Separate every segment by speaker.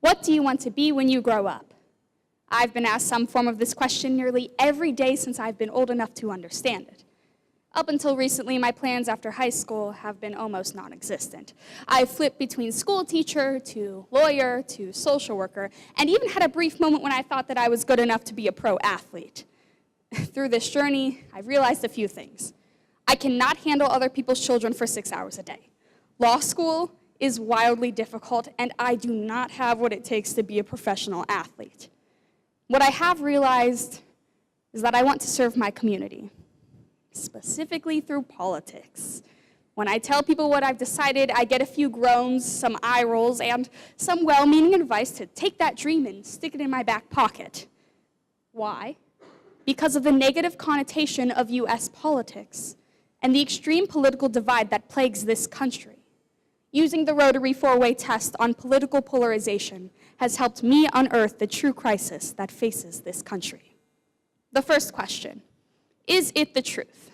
Speaker 1: What do you want to be when you grow up? I've been asked some form of this question nearly every day since I've been old enough to understand it. Up until recently, my plans after high school have been almost non-existent. I've flipped between school teacher to lawyer to social worker, and even had a brief moment when I thought that I was good enough to be a pro athlete. Through this journey, I've realized a few things. I cannot handle other people's children for 6 hours a day. Law school is wildly difficult, and I do not have what it takes to be a professional athlete. What I have realized is that I want to serve my community, specifically through politics. When I tell people what I've decided, I get a few groans, some eye rolls, and some well-meaning advice to take that dream and stick it in my back pocket. Why? Because of the negative connotation of U.S. politics and the extreme political divide that plagues this country. Using the Rotary four-way test on political polarization has helped me unearth the true crisis that faces this country. The first question, is it the truth?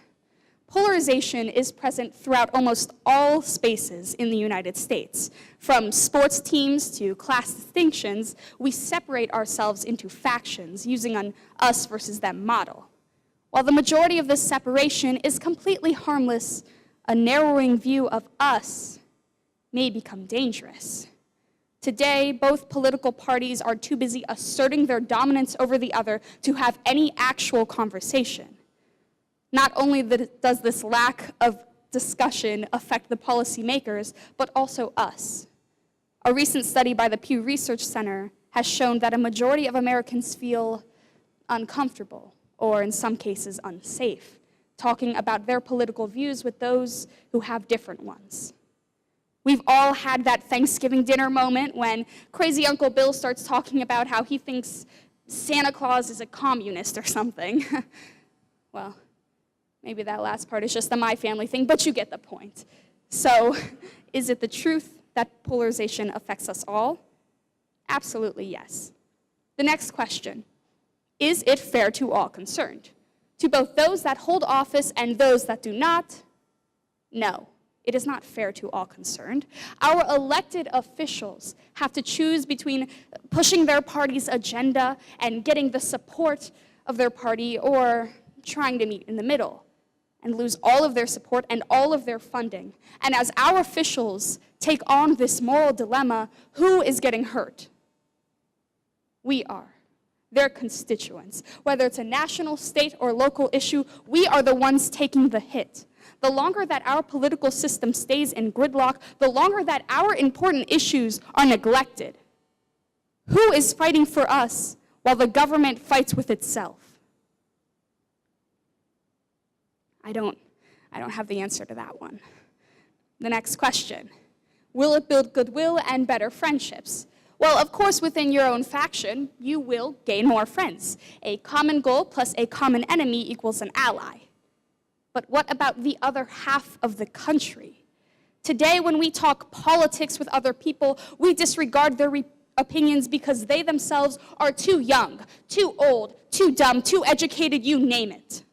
Speaker 1: Polarization is present throughout almost all spaces in the United States. From sports teams to class distinctions, we separate ourselves into factions using an us versus them model. While the majority of this separation is completely harmless, a narrowing view of us may become dangerous. Today, both political parties are too busy asserting their dominance over the other to have any actual conversation. Not only does this lack of discussion affect the policymakers, but also us. A recent study by the Pew Research Center has shown that a majority of Americans feel uncomfortable, or in some cases unsafe, talking about their political views with those who have different ones. We've all had that Thanksgiving dinner moment when crazy Uncle Bill starts talking about how he thinks Santa Claus is a communist or something. Well, maybe that last part is just a my family thing, but you get the point. So, is it the truth that polarization affects us all? Absolutely yes. The next question, is it fair to all concerned? To both those that hold office and those that do not? No. It is not fair to all concerned. Our elected officials have to choose between pushing their party's agenda and getting the support of their party, or trying to meet in the middle and lose all of their support and all of their funding. And as our officials take on this moral dilemma, who is getting hurt? We are. Their constituents. Whether it's a national, state, or local issue, we are the ones taking the hit. The longer that our political system stays in gridlock, the longer that our important issues are neglected. Who is fighting for us while the government fights with itself? I don't have the answer to that one. The next question, will it build goodwill and better friendships? Well, of course, within your own faction, you will gain more friends. A common goal plus a common enemy equals an ally. But what about the other half of the country? Today, when we talk politics with other people, we disregard their opinions because they themselves are too young, too old, too dumb, too educated, you name it.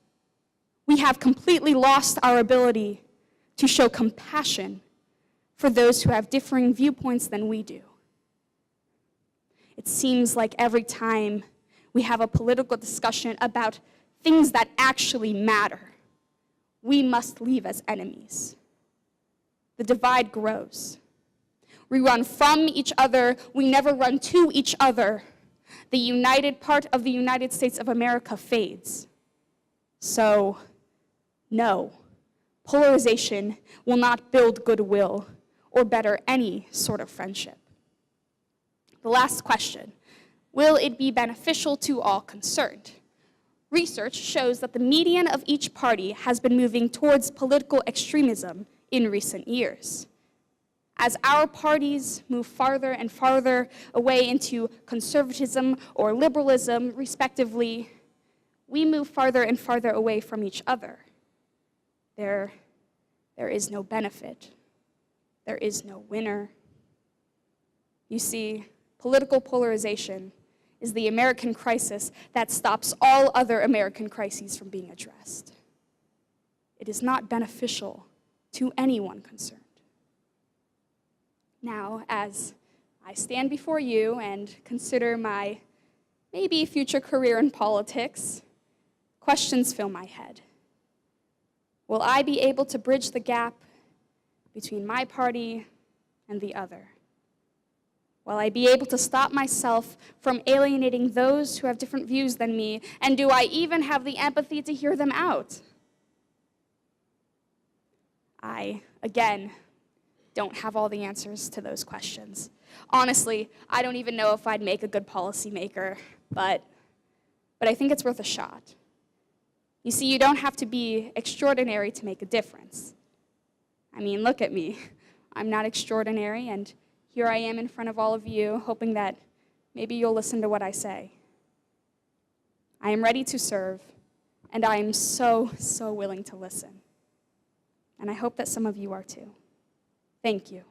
Speaker 1: We have completely lost our ability to show compassion for those who have differing viewpoints than we do. It seems like every time we have a political discussion about things that actually matter, we must leave as enemies. The divide grows. We run from each other, we never run to each other. The united part of the United States of America fades. So, no, polarization will not build goodwill or better any sort of friendship. The last question, will it be beneficial to all concerned? Research shows that the median of each party has been moving towards political extremism in recent years. As our parties move farther and farther away into conservatism or liberalism, respectively, we move farther and farther away from each other. There is no benefit. There is no winner. You see, political polarization is the American crisis that stops all other American crises from being addressed. It is not beneficial to anyone concerned. Now, as I stand before you and consider my maybe future career in politics, questions fill my head. Will I be able to bridge the gap between my party and the other? Will I be able to stop myself from alienating those who have different views than me? And do I even have the empathy to hear them out? I, again, don't have all the answers to those questions. Honestly, I don't even know if I'd make a good policymaker, but I think it's worth a shot. You see, you don't have to be extraordinary to make a difference. I mean, look at me. I'm not extraordinary, and here I am in front of all of you, hoping that maybe you'll listen to what I say. I am ready to serve, and I am so willing to listen. And I hope that some of you are too. Thank you.